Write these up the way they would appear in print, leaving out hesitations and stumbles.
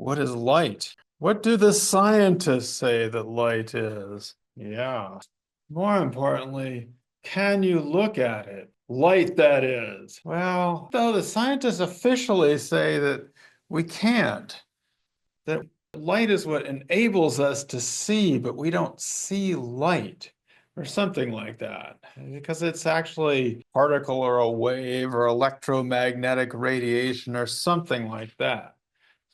What is light? What do the scientists say that light is? Yeah. More importantly, can you look at it? Light, that is. Well, though the scientists officially say that we can't, that light is what enables us to see, but we don't see light or something like that because it's actually particle or a wave or electromagnetic radiation or something like that.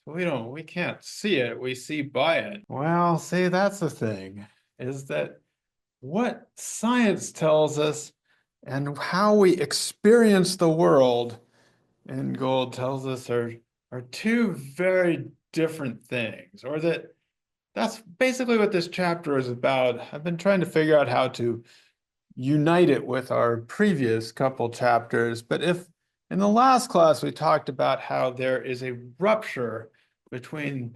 So we can't see it, we see by it. Well, see, that's the thing, is that what science tells us and how we experience the world, Ingold tells us, are two very different things, or that's basically what this chapter is about. I've been trying to figure out how to unite it with our previous couple chapters, but if in the last class we talked about how there is a rupture between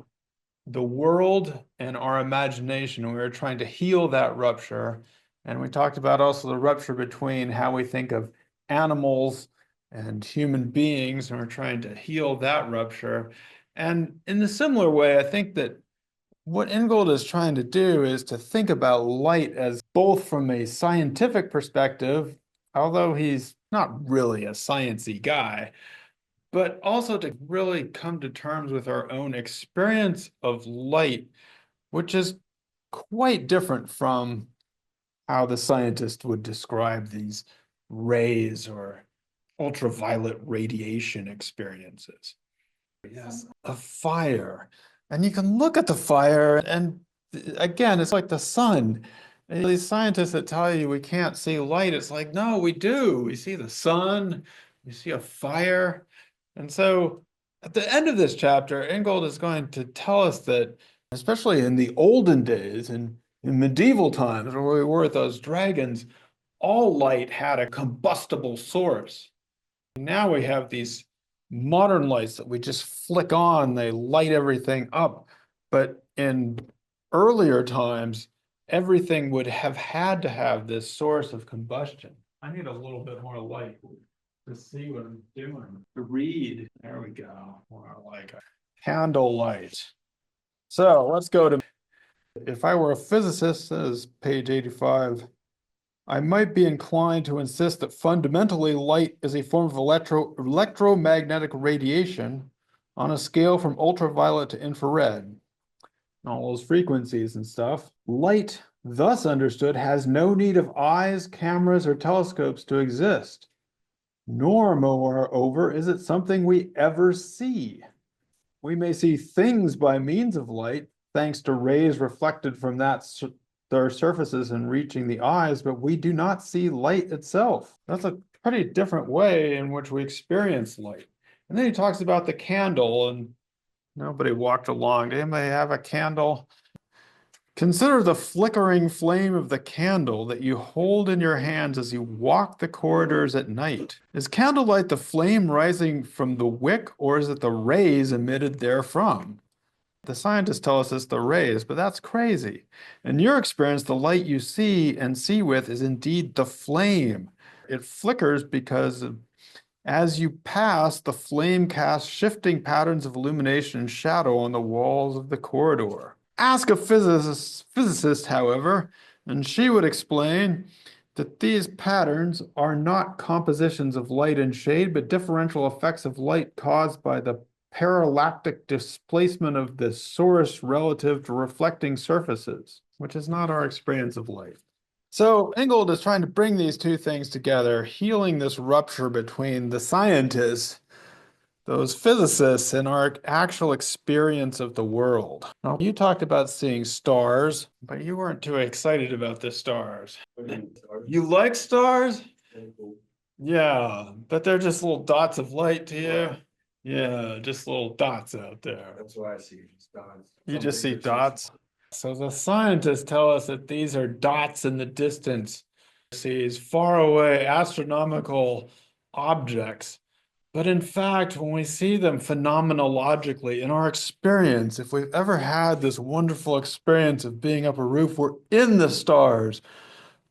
the world and our imagination, and we were trying to heal that rupture. And we talked about also the rupture between how we think of animals and human beings, and we're trying to heal that rupture. And in a similar way, I think that what Ingold is trying to do is to think about light as both from a scientific perspective, although he's not really a sciencey guy, but also to really come to terms with our own experience of light, which is quite different from how the scientist would describe these rays or ultraviolet radiation experiences. Yes, a fire. And you can look at the fire, and again, it's like the sun. And these scientists that tell you we can't see light, it's like, no, we do. We see the sun, we see a fire. And so at the end of this chapter, Ingold is going to tell us that, especially in the olden days, in medieval times, where we were with those dragons, all light had a combustible source. Now we have these modern lights that we just flick on, they light everything up. But in earlier times, everything would have had to have this source of combustion. I need a little bit more light to see what I'm doing, to read. There we go. More like a candle light. So let's go to, if I were a physicist, says page 85, I might be inclined to insist that fundamentally light is a form of electromagnetic radiation on a scale from ultraviolet to infrared, all those frequencies and stuff. Light, thus understood, has no need of eyes, cameras, or telescopes to exist, nor, moreover, is it something we ever see. We may see things by means of light, thanks to rays reflected from their surfaces and reaching the eyes, but we do not see light itself. That's a pretty different way in which we experience light. And then he talks about the candle, and nobody walked along. Did anybody have a candle? Consider the flickering flame of the candle that you hold in your hands as you walk the corridors at night. Is candlelight the flame rising from the wick, or is it the rays emitted therefrom? The scientists tell us it's the rays, but that's crazy. In your experience, the light you see and see with is indeed the flame. It flickers because as you pass, the flame casts shifting patterns of illumination and shadow on the walls of the corridor. Ask a physicist, however, and she would explain that these patterns are not compositions of light and shade, but differential effects of light caused by the parallactic displacement of the source relative to reflecting surfaces, which is not our experience of light. So Ingold is trying to bring these two things together, healing this rupture between the scientists, those physicists, and our actual experience of the world. Now, you talked about seeing stars, but you weren't too excited about the stars. You like stars? Yeah, but they're just little dots of light to you. Yeah, just little dots out there. That's what I see, just dots. You just see dots. So the scientists tell us that these are dots in the distance, sees far away astronomical objects. But in fact, when we see them phenomenologically in our experience, if we've ever had this wonderful experience of being up a roof, we're in the stars.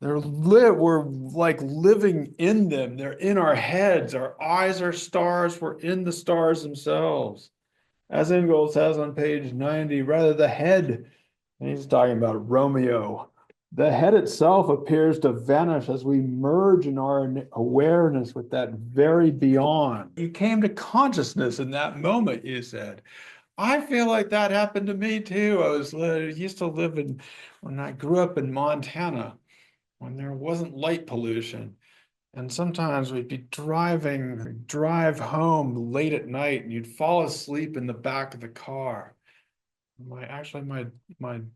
We're like living in them. They're in our heads. Our eyes are stars. We're in the stars themselves. As Ingold says on page 90, rather the head, and he's talking about Romeo. The head itself appears to vanish as we merge in our awareness with that very beyond. You came to consciousness in that moment, you said. I feel like that happened to me too. Used to live when I grew up in Montana, when there wasn't light pollution. And sometimes we'd be drive home late at night, and you'd fall asleep in the back of the car. My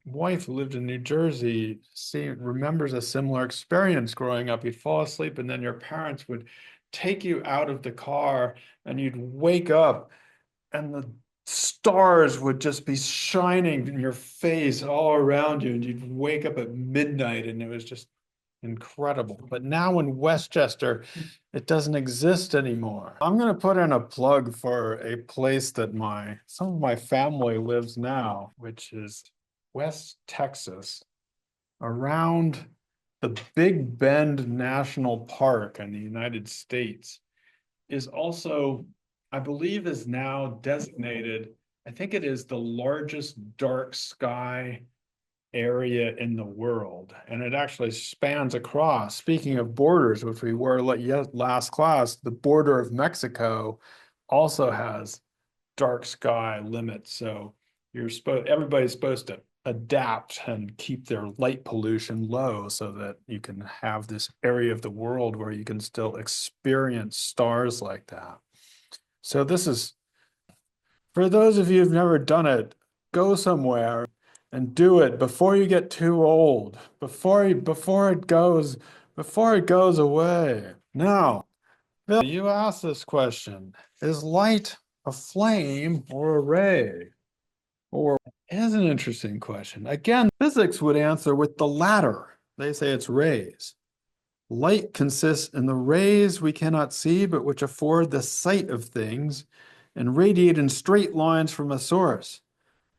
wife who lived in New Jersey, remembers a similar experience growing up. You'd fall asleep, and then your parents would take you out of the car, and you'd wake up, and the stars would just be shining in your face all around you, and you'd wake up at midnight, and it was just incredible. But now in Westchester, it doesn't exist anymore. I'm going to put in a plug for a place that some of my family lives now, which is West Texas, around the Big Bend National Park in the United States, is also, I believe, is now designated, I think it is the largest dark sky area in the world, and it actually spans across. Speaking of borders, which we were last class, the border of Mexico also has dark sky limits. So everybody's supposed to adapt and keep their light pollution low so that you can have this area of the world where you can still experience stars like that. So this is, for those of you who've never done it, go somewhere and do it before you get too old, before it goes away. Now, Bill, you asked this question: is light a flame or a ray? Or is an interesting question. Again, physics would answer with the latter. They say it's rays. Light consists in the rays we cannot see, but which afford the sight of things and radiate in straight lines from a source.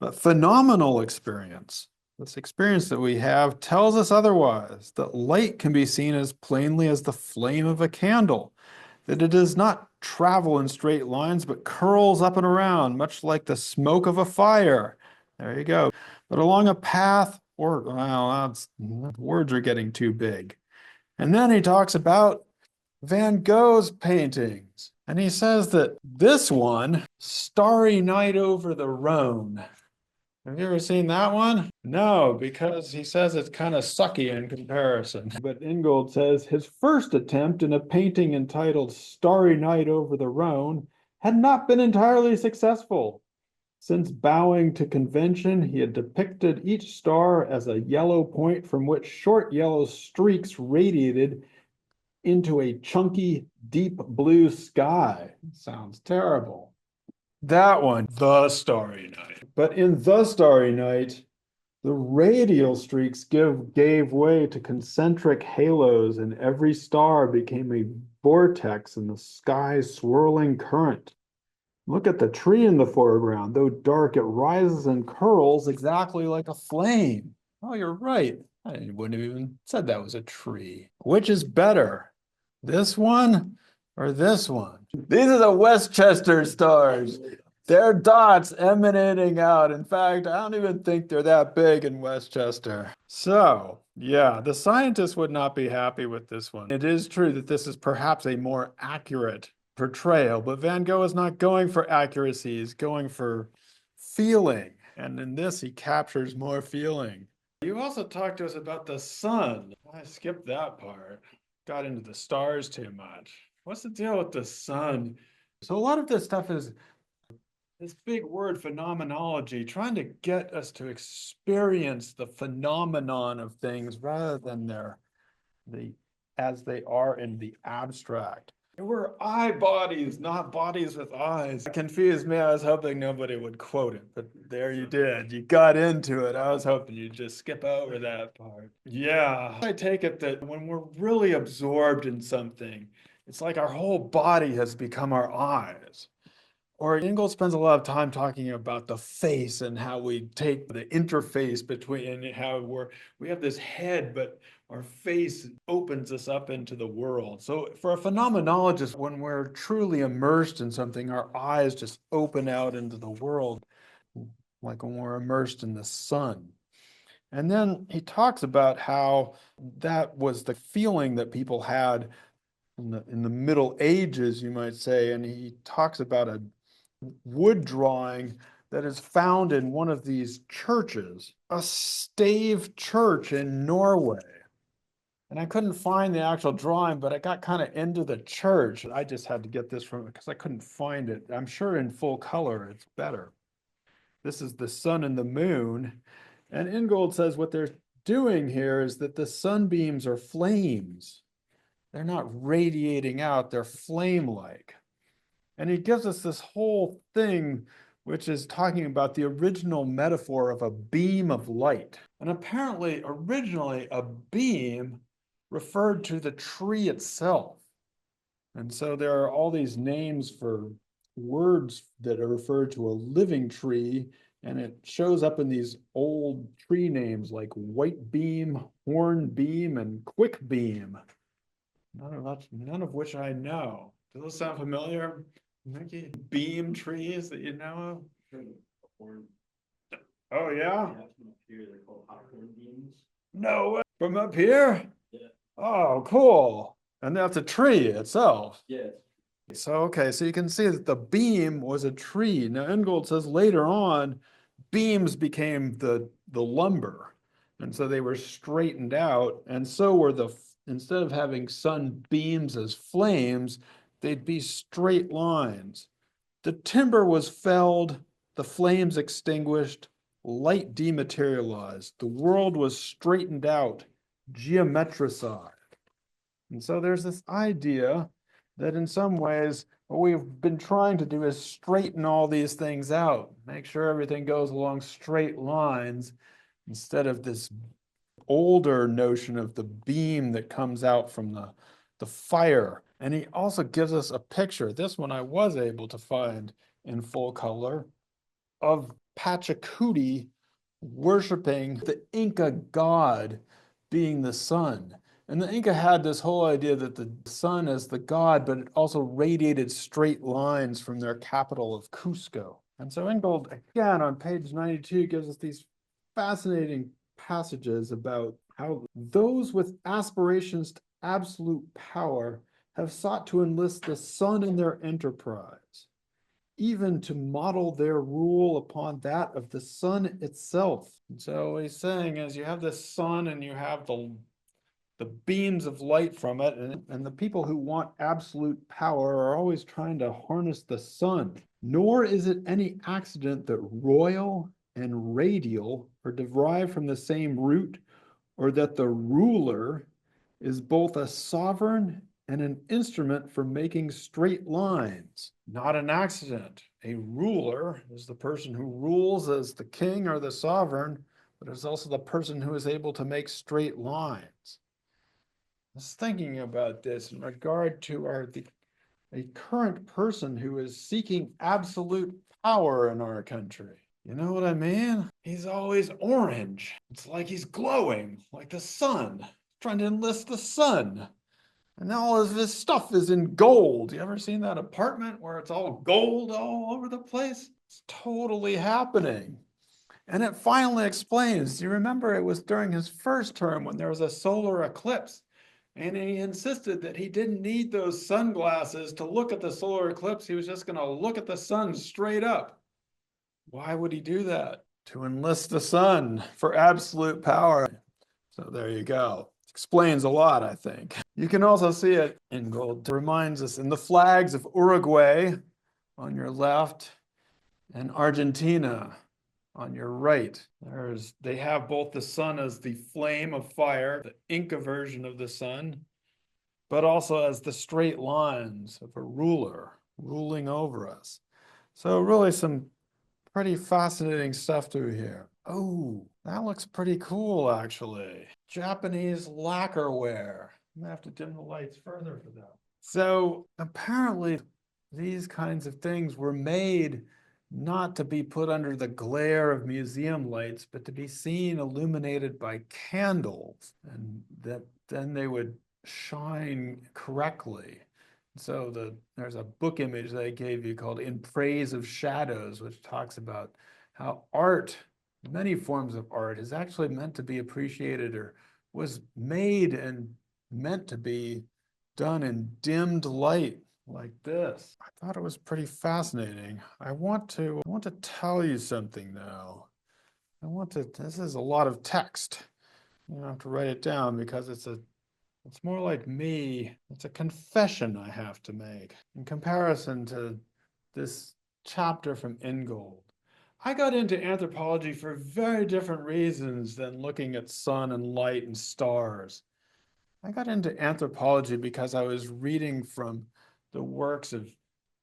But phenomenal experience, this experience that we have, tells us otherwise, that light can be seen as plainly as the flame of a candle, that it does not travel in straight lines, but curls up and around, much like the smoke of a fire. There you go. But along a path, words are getting too big. And then he talks about Van Gogh's paintings. And he says that this one, Starry Night over the Rhone. Have you ever seen that one? No, because he says it's kind of sucky in comparison. But Ingold says his first attempt in a painting entitled Starry Night over the Rhone had not been entirely successful. Since bowing to convention, he had depicted each star as a yellow point from which short yellow streaks radiated into a chunky, deep blue sky. Sounds terrible. That one, The Starry Night. But in The Starry Night, the radial streaks gave way to concentric halos, and every star became a vortex in the sky's swirling current. Look at the tree in the foreground. Though dark, it rises and curls exactly like a flame. Oh, you're right. I wouldn't have even said that was a tree. Which is better, this one or this one? These are the Westchester stars. They're dots emanating out. In fact, I don't even think they're that big in Westchester. So, yeah, the scientists would not be happy with this one. It is true that this is perhaps a more accurate portrayal, but Van Gogh is not going for accuracy, he's going for feeling. And in this, he captures more feeling. You also talked to us about the sun. I skipped that part. Got into the stars too much. What's the deal with the sun? So a lot of this stuff is this big word, phenomenology, trying to get us to experience the phenomenon of things rather than as they are in the abstract. We're eye bodies, not bodies with eyes. It confused me. I was hoping nobody would quote it, but there you did. You got into it. I was hoping you'd just skip over that part. Yeah. I take it that when we're really absorbed in something, it's like our whole body has become our eyes. Or Ingold spends a lot of time talking about the face and how we take the interface between and how we have this head, but our face opens us up into the world. So for a phenomenologist, when we're truly immersed in something, our eyes just open out into the world, like when we're immersed in the sun. And then he talks about how that was the feeling that people had in the Middle Ages, you might say, and he talks about a wood drawing that is found in one of these churches, a stave church in Norway. And I couldn't find the actual drawing, but I got kind of into the church. I just had to get this from it because I couldn't find it. I'm sure in full color it's better. This is the sun and the moon. And Ingold says what they're doing here is that the sunbeams are flames. They're not radiating out, they're flame-like. And he gives us this whole thing, which is talking about the original metaphor of a beam of light. And apparently, originally, a beam referred to the tree itself. And so there are all these names for words that are referred to a living tree, and it shows up in these old tree names like white beam, horn beam, and quick beam. None of which I know. Does those sound familiar? Mickey? Beam trees that you know of? Oh yeah? No way. From up here? Yeah. Oh, cool. And that's a tree itself. Yeah. So, okay, so you can see that the beam was a tree. Now, Ingold says later on, beams became the lumber. And so they were straightened out. And so were instead of having sun beams as flames, they'd be straight lines. The timber was felled, the flames extinguished, light dematerialized. The world was straightened out, geometricized. And so there's this idea that in some ways, what we've been trying to do is straighten all these things out, make sure everything goes along straight lines instead of this older notion of the beam that comes out from the fire. And he also gives us a picture. This one I was able to find in full color of Pachacuti worshiping the Inca god being the sun. And the Inca had this whole idea that the sun is the god, but it also radiated straight lines from their capital of Cusco. And so Ingold, again, on page 92, gives us these fascinating passages about how those with aspirations to absolute power have sought to enlist the sun in their enterprise, even to model their rule upon that of the sun itself. And so what he's saying is you have the sun and you have the beams of light from it, and the people who want absolute power are always trying to harness the sun. Nor is it any accident that royal and radial are derived from the same root, or that the ruler is both a sovereign and an instrument for making straight lines. Not an accident. A ruler is the person who rules as the king or the sovereign, but is also the person who is able to make straight lines. I was thinking about this in regard to a current person who is seeking absolute power in our country. You know what I mean? He's always orange. It's like he's glowing, like the sun, trying to enlist the sun. And all of this stuff is in gold. You ever seen that apartment where it's all gold all over the place? It's totally happening. And it finally explains. You remember it was during his first term when there was a solar eclipse. And he insisted that he didn't need those sunglasses to look at the solar eclipse. He was just going to look at the sun straight up. Why would he do that? To enlist the sun for absolute power. So there you go. Explains a lot, I think. You can also see it in gold. It reminds us in the flags of Uruguay on your left and Argentina on your right. They have both the sun as the flame of fire, the Inca version of the sun, but also as the straight lines of a ruler ruling over us. So really some pretty fascinating stuff through here. Oh, that looks pretty cool, actually. Japanese lacquerware. I'm gonna have to dim the lights further for that. So apparently these kinds of things were made not to be put under the glare of museum lights, but to be seen illuminated by candles, and that then they would shine correctly. So there's a book image that I gave you called In Praise of Shadows, which talks about how art, many forms of art, is actually meant to be appreciated or was made and meant to be done in dimmed light like this. I thought it was pretty fascinating. I want to tell you something though. This is a lot of text. You have to write it down because it's more like me. It's a confession I have to make in comparison to this chapter from Ingold. I got into anthropology for very different reasons than looking at sun and light and stars. I got into anthropology because I was reading from the works of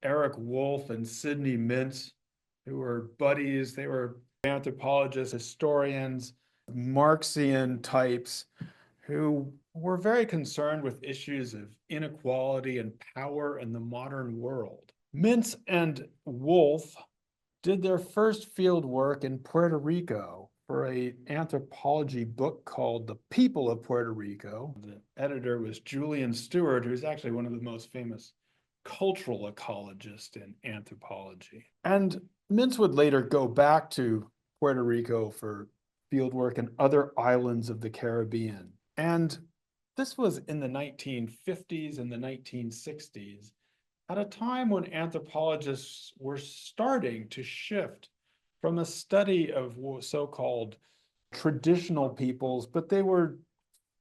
Eric Wolf and Sidney Mintz, who were buddies. They were anthropologists, historians, Marxian types who were very concerned with issues of inequality and power in the modern world. Mintz and Wolf did their first field work in Puerto Rico for an anthropology book called The People of Puerto Rico. The editor was Julian Stewart, who's actually one of the most famous cultural ecologists in anthropology. And Mintz would later go back to Puerto Rico for fieldwork in other islands of the Caribbean. And this was in the 1950s and the 1960s, at a time when anthropologists were starting to shift from a study of so-called traditional peoples, but they were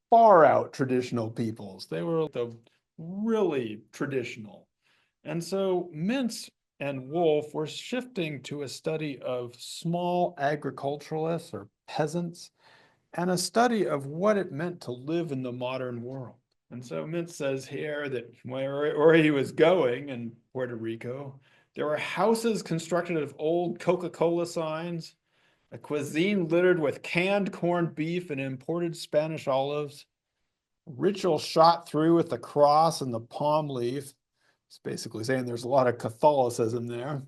far out traditional peoples. They were the really traditional. And so Mintz and Wolf were shifting to a study of small agriculturalists or peasants and a study of what it meant to live in the modern world. And so Mintz says here that where he was going in Puerto Rico, there were houses constructed of old Coca-Cola signs, a cuisine littered with canned corned beef and imported Spanish olives, ritual shot through with the cross and the palm leaf. It's basically saying there's a lot of Catholicism there.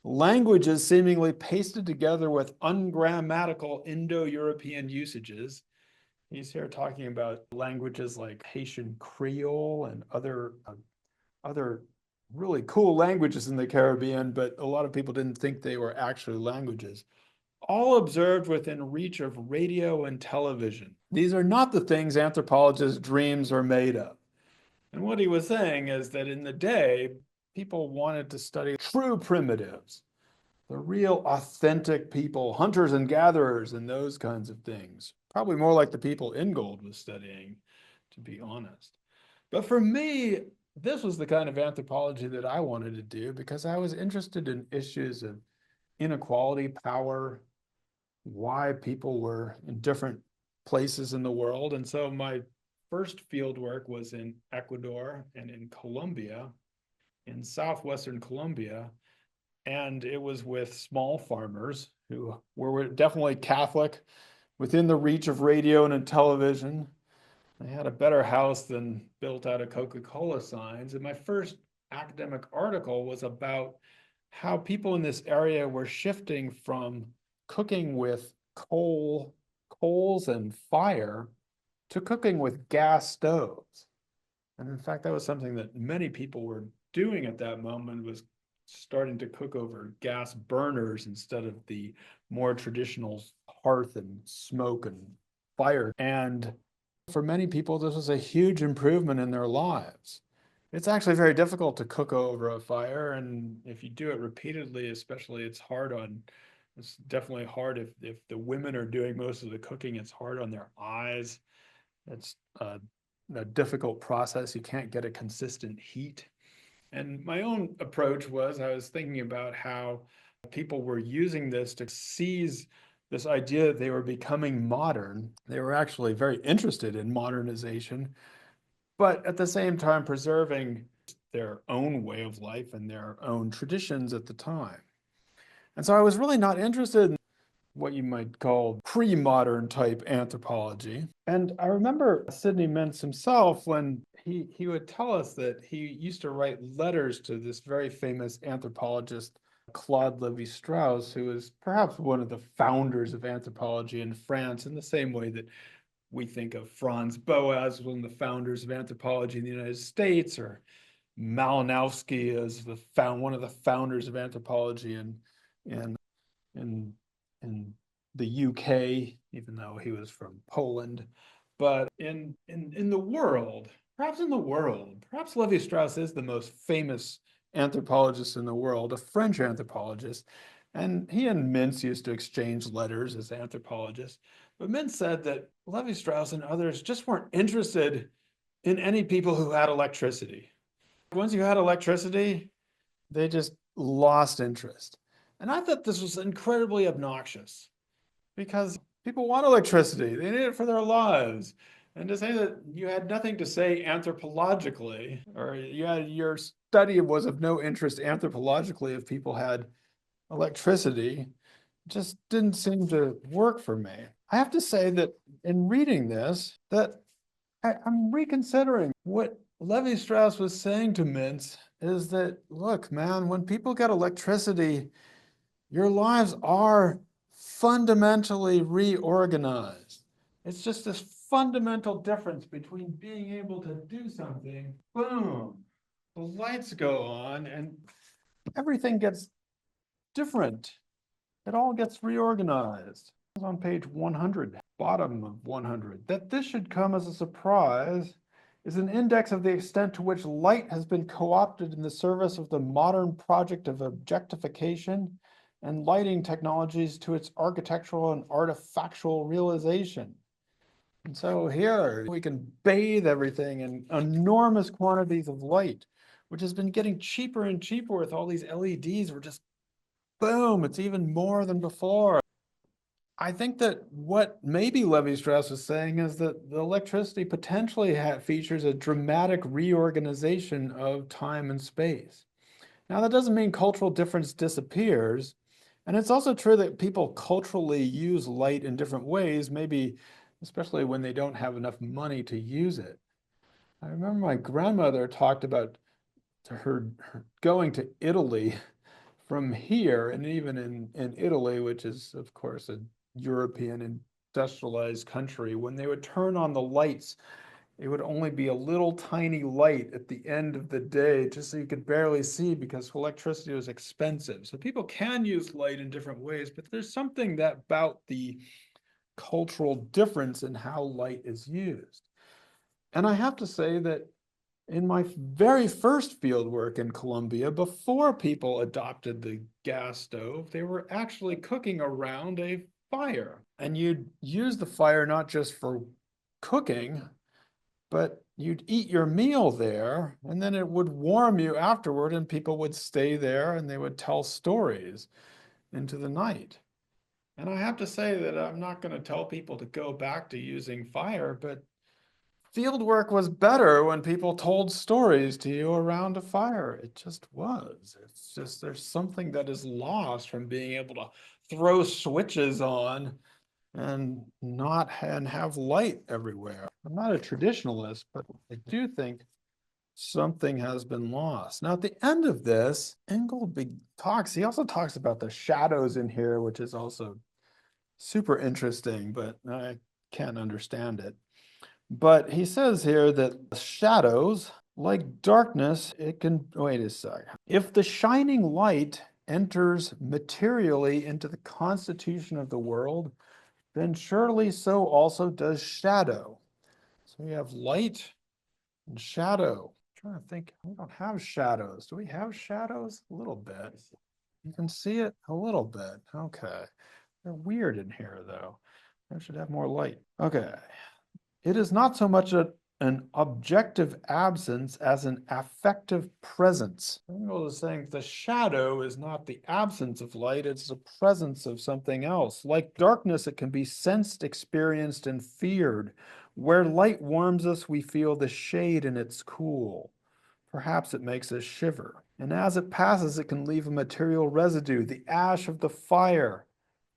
Languages seemingly pasted together with ungrammatical Indo-European usages. He's here talking about languages like Haitian Creole and other really cool languages in the Caribbean, but a lot of people didn't think they were actually languages. All observed within reach of radio and television. These are not the things anthropologists' dreams are made of. And what he was saying is that in the day, people wanted to study true primitives, the real authentic people, hunters and gatherers, and those kinds of things. Probably more like the people Ingold was studying, to be honest. But for me, this was the kind of anthropology that I wanted to do because I was interested in issues of inequality, power, why people were in different places in the world. And so my first field work was in Ecuador and in Colombia, in southwestern Colombia. And it was with small farmers who were definitely Catholic, within the reach of radio and television. They had a better house than built out of Coca-Cola signs. And my first academic article was about how people in this area were shifting from cooking with coals and fire to cooking with gas stoves. And in fact, that was something that many people were doing at that moment, was starting to cook over gas burners instead of the more traditional hearth and smoke and fire. And for many people, this was a huge improvement in their lives. It's actually very difficult to cook over a fire, and if you do it repeatedly, especially, it's definitely hard if the women are doing most of the cooking, it's hard on their eyes. It's a difficult process. You can't get a consistent heat. And my own approach was I was thinking about how people were using this to seize this idea that they were becoming modern. They were actually very interested in modernization, but at the same time preserving their own way of life and their own traditions at the time. And so I was really not interested in what you might call pre-modern type anthropology. And I remember Sidney Mintz himself when he would tell us that he used to write letters to this very famous anthropologist, Claude Lévi-Strauss, who is perhaps one of the founders of anthropology in France, in the same way that we think of Franz Boas, one of the founders of anthropology in the United States, or Malinowski as one of the founders of anthropology in in in the UK, even though he was from Poland. But in the world, perhaps Levi Strauss is the most famous anthropologist in the world, a French anthropologist. And he and Mintz used to exchange letters as anthropologists. But Mintz said that Levi Strauss and others just weren't interested in any people who had electricity. Once you had electricity, they just lost interest. And I thought this was incredibly obnoxious because people want electricity. They need it for their lives. And to say that you had nothing to say anthropologically, or your study was of no interest anthropologically if people had electricity, just didn't seem to work for me. I have to say that in reading this, that I'm reconsidering what Levi Strauss was saying to Mintz is that, look, man, when people get electricity, your lives are fundamentally reorganized. It's just this fundamental difference between being able to do something, boom, the lights go on and everything gets different. It all gets reorganized. It's on page 100, bottom of 100. That this should come as a surprise is an index of the extent to which light has been co-opted in the service of the modern project of objectification and lighting technologies to its architectural and artifactual realization. And so here we can bathe everything in enormous quantities of light, which has been getting cheaper and cheaper with all these LEDs. We're just, boom, it's even more than before. I think that what maybe Levi-Strauss was saying is that the electricity potentially features a dramatic reorganization of time and space. Now, that doesn't mean cultural difference disappears. And it's also true that people culturally use light in different ways, maybe especially when they don't have enough money to use it. I remember my grandmother talked about her going to Italy from here, and even in Italy, which is, of course, a European industrialized country, when they would turn on the lights, it would only be a little tiny light at the end of the day, just so you could barely see because electricity was expensive. So people can use light in different ways, but there's something that about the cultural difference in how light is used. And I have to say that in my very first field work in Colombia, before people adopted the gas stove, they were actually cooking around a fire. And you'd use the fire not just for cooking, but you'd eat your meal there, and then it would warm you afterward, and people would stay there and they would tell stories into the night. And I have to say that I'm not going to tell people to go back to using fire, but field work was better when people told stories to you around a fire. It just was. It's just there's something that is lost from being able to throw switches on and have light everywhere. I'm not a traditionalist, but I do think something has been lost. Now, at the end of this, Ingold he also talks about the shadows in here, which is also super interesting, but I can't understand it. But he says here that shadows, like darkness, it can, wait a sec. If the shining light enters materially into the constitution of the world, then surely so also does shadow. So we have light and shadow. I'm trying to think, we don't have shadows. Do we have shadows? A little bit. You can see it a little bit. Okay. They're weird in here, though. I should have more light. Okay. It is not so much an objective absence as an affective presence. Engel is saying the shadow is not the absence of light, it's the presence of something else. Like darkness, it can be sensed, experienced, and feared. Where light warms us, we feel the shade in its cool. Perhaps it makes us shiver. And as it passes, it can leave a material residue, the ash of the fire,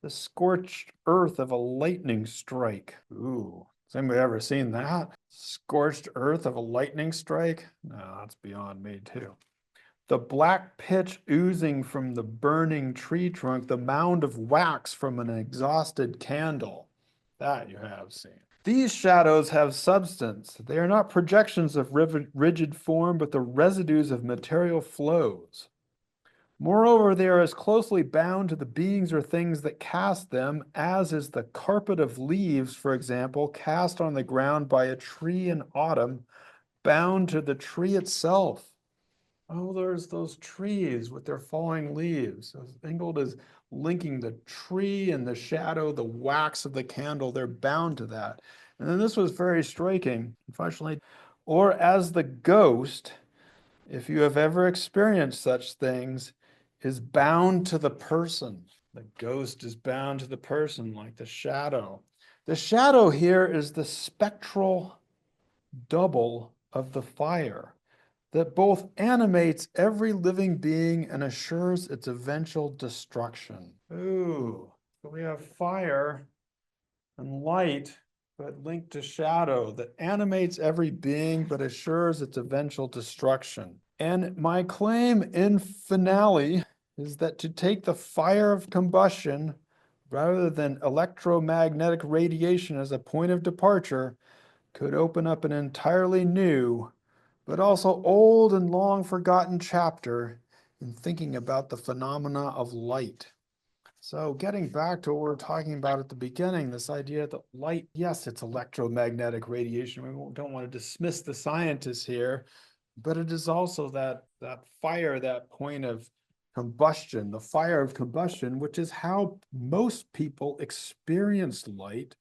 The scorched earth of a lightning strike. Ooh, has anybody ever seen that? Scorched earth of a lightning strike? No, that's beyond me too. The black pitch oozing from the burning tree trunk, the mound of wax from an exhausted candle. That you have seen. These shadows have substance. They are not projections of rigid form, but the residues of material flows. Moreover, they are as closely bound to the beings or things that cast them as is the carpet of leaves, for example, cast on the ground by a tree in autumn, bound to the tree itself. Oh, there's those trees with their falling leaves. So Ingold is linking the tree and the shadow, the wax of the candle, they're bound to that. And then this was very striking, unfortunately. Or as the ghost, if you have ever experienced such things, is bound to the person. The ghost is bound to the person like the shadow. The shadow here is the spectral double of the fire that both animates every living being and assures its eventual destruction. Ooh, so we have fire and light, but linked to shadow that animates every being but assures its eventual destruction. And my claim in finale is that to take the fire of combustion rather than electromagnetic radiation as a point of departure could open up an entirely new, but also old and long forgotten chapter in thinking about the phenomena of light. So getting back to what we were talking about at the beginning, this idea that light, yes, it's electromagnetic radiation. We don't want to dismiss the scientists here, but it is also that fire, that point of combustion, the fire of combustion, which is how most people experience light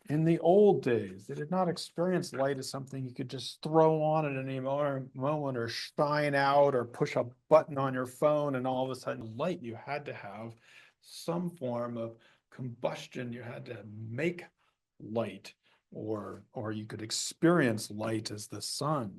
in the old days. They did not experience light as something you could just throw on at any moment or shine out or push a button on your phone and all of a sudden light. You had to have some form of combustion. You had to make light, or you could experience light as the sun.